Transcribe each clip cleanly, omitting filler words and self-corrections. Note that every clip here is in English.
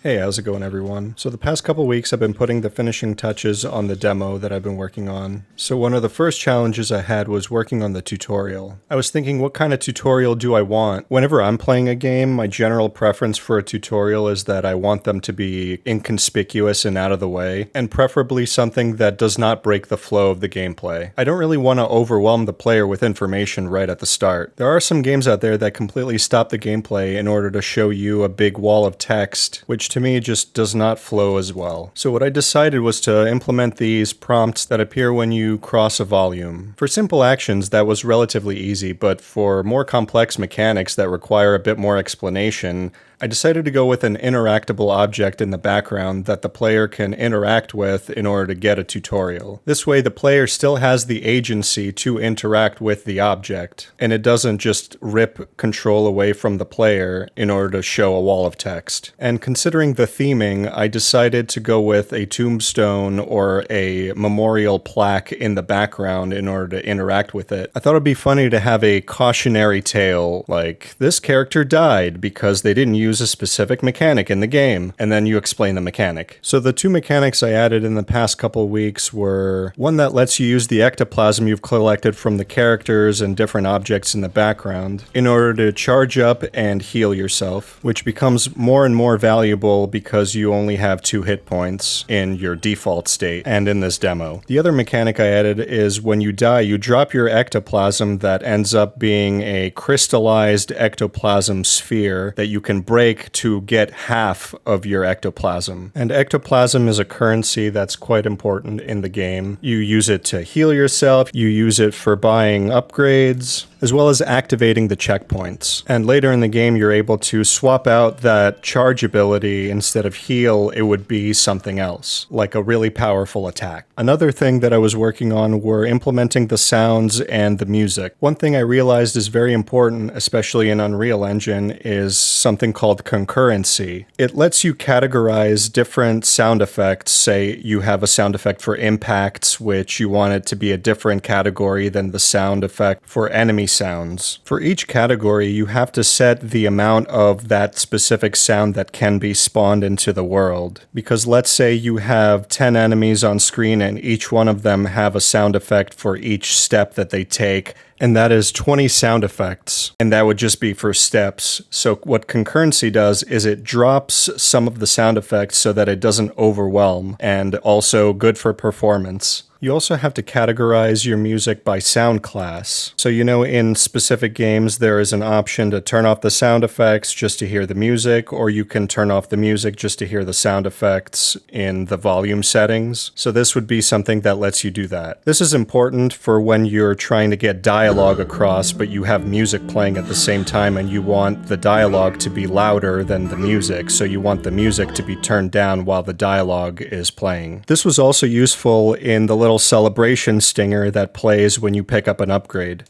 Hey, how's it going, everyone? So the past couple weeks I've been putting the finishing touches on the demo that I've been working on. So one of the first challenges I had was working on the tutorial. I was thinking, what kind of tutorial do I want? Whenever I'm playing a game, my general preference for a tutorial is that I want them to be inconspicuous and out of the way, and preferably something that does not break the flow of the gameplay. I don't really want to overwhelm the player with information right at the start. There are some games out there that completely stop the gameplay in order to show you a big wall of text, which to me just does not flow as well. So what I decided was to implement these prompts that appear when you cross a volume. For simple actions, that was relatively easy, but for more complex mechanics that require a bit more explanation, I decided to go with an interactable object in the background that the player can interact with in order to get a tutorial. This way the player still has the agency to interact with the object, and it doesn't just rip control away from the player in order to show a wall of text. And considering the theming, I decided to go with a tombstone or a memorial plaque in the background in order to interact with it. I thought it'd be funny to have a cautionary tale like, this character died because they didn't use a specific mechanic in the game, and then you explain the mechanic. So the two mechanics I added in the past couple weeks were one that lets you use the ectoplasm you've collected from the characters and different objects in the background in order to charge up and heal yourself, which becomes more and more valuable because you only have 2 hit points in your default state and in this demo. The other mechanic I added is when you die, you drop your ectoplasm that ends up being a crystallized ectoplasm sphere that you can break to get half of your ectoplasm. And ectoplasm is a currency that's quite important in the game. You use it to heal yourself, you use it for buying upgrades, as well as activating the checkpoints. And later in the game, you're able to swap out that charge ability. Instead of heal, it would be something else, like a really powerful attack. Another thing that I was working on were implementing the sounds and the music. One thing I realized is very important, especially in Unreal Engine, is something called concurrency. It lets you categorize different sound effects. Say you have a sound effect for impacts, which you want it to be a different category than the sound effect for enemy sounds. For each category, you have to set the amount of that specific sound that can be spawned into the world. Because let's say you have 10 enemies on screen and each one of them have a sound effect for each step that they take, and that is 20 sound effects, and that would just be for steps. So what concurrency does is it drops some of the sound effects so that it doesn't overwhelm, and also good for performance. You also have to categorize your music by sound class. So in specific games there is an option to turn off the sound effects just to hear the music, or you can turn off the music just to hear the sound effects in the volume settings. So this would be something that lets you do that. This is important for when you're trying to get dialogue across, but you have music playing at the same time and you want the dialogue to be louder than the music, so you want the music to be turned down while the dialogue is playing. This was also useful in the little celebration stinger that plays when you pick up an upgrade.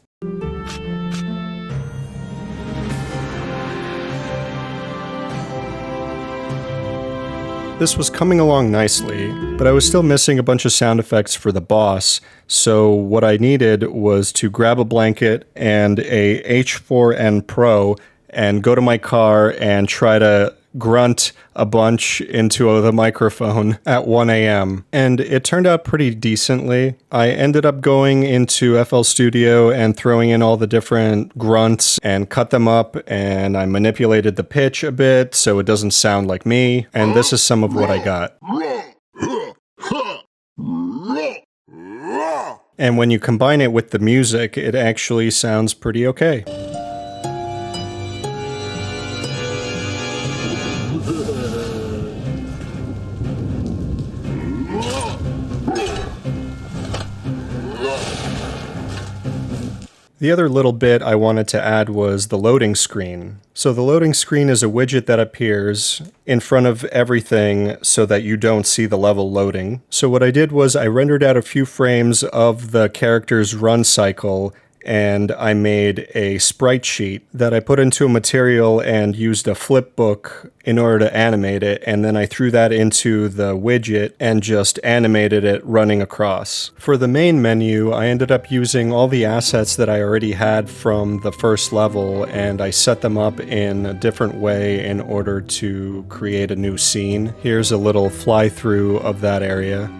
This was coming along nicely, but I was still missing a bunch of sound effects for the boss, so what I needed was to grab a blanket and a H4n Pro and go to my car and try to grunt a bunch into the microphone at 1 a.m. And it turned out pretty decently. I ended up going into FL Studio and throwing in all the different grunts and cut them up, and I manipulated the pitch a bit so it doesn't sound like me, and this is some of what I got. And when you combine it with the music, it actually sounds pretty okay. The other little bit I wanted to add was the loading screen. So the loading screen is a widget that appears in front of everything so that you don't see the level loading. So what I did was I rendered out a few frames of the character's run cycle and I made a sprite sheet that I put into a material and used a flip book in order to animate it, and then I threw that into the widget and just animated it running across. For the main menu, I ended up using all the assets that I already had from the first level, and I set them up in a different way in order to create a new scene. Here's a little fly-through of that area.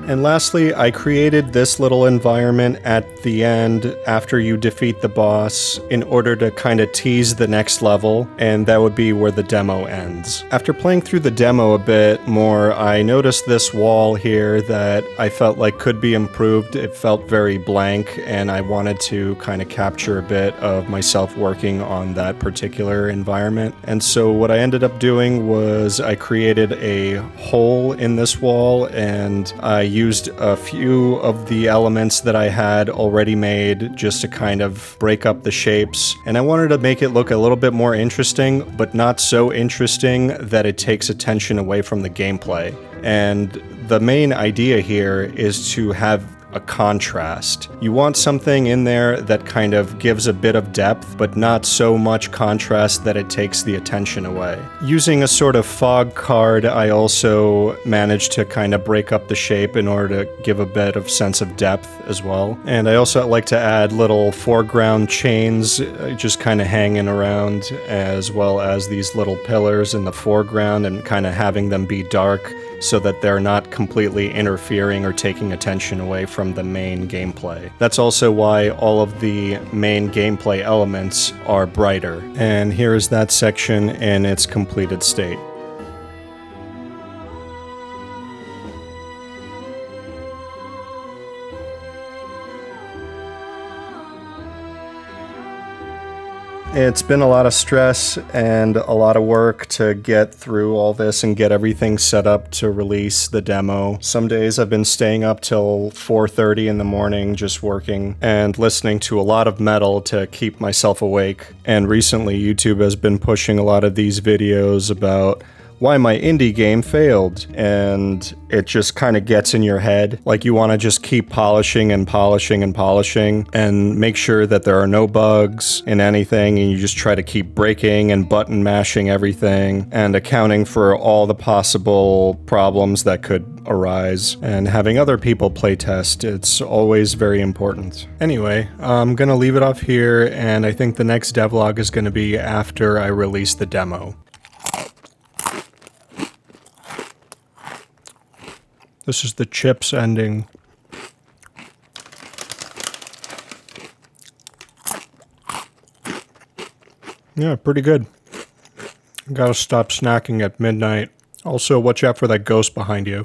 And lastly, I created this little environment at the end after you defeat the boss in order to kind of tease the next level, and that would be where the demo ends. After playing through the demo a bit more, I noticed this wall here that I felt like could be improved. It felt very blank, and I wanted to kind of capture a bit of myself working on that particular environment. And so what I ended up doing was I created a hole in this wall, and I used a few of the elements that I had already made just to kind of break up the shapes. And I wanted to make it look a little bit more interesting, but not so interesting that it takes attention away from the gameplay. And the main idea here is to have a contrast. You want something in there that kind of gives a bit of depth, but not so much contrast that it takes the attention away. Using a sort of fog card, I also managed to kind of break up the shape in order to give a bit of sense of depth as well. And I also like to add little foreground chains just kind of hanging around, as well as these little pillars in the foreground, and kind of having them be dark so that they're not completely interfering or taking attention away from the main gameplay. That's also why all of the main gameplay elements are brighter. And here is that section in its completed state. It's been a lot of stress and a lot of work to get through all this and get everything set up to release the demo. Some days I've been staying up till 4:30 in the morning just working and listening to a lot of metal to keep myself awake. And recently YouTube has been pushing a lot of these videos about why my indie game failed, and it just kind of gets in your head. Like, you want to just keep polishing and polishing and polishing and make sure that there are no bugs in anything, and you just try to keep breaking and button mashing everything and accounting for all the possible problems that could arise, and having other people playtest. It's always very important. Anyway, I'm gonna leave it off here, and I think the next devlog is gonna be after I release the demo. This is the chips ending. Yeah, pretty good. Gotta stop snacking at midnight. Also, watch out for that ghost behind you.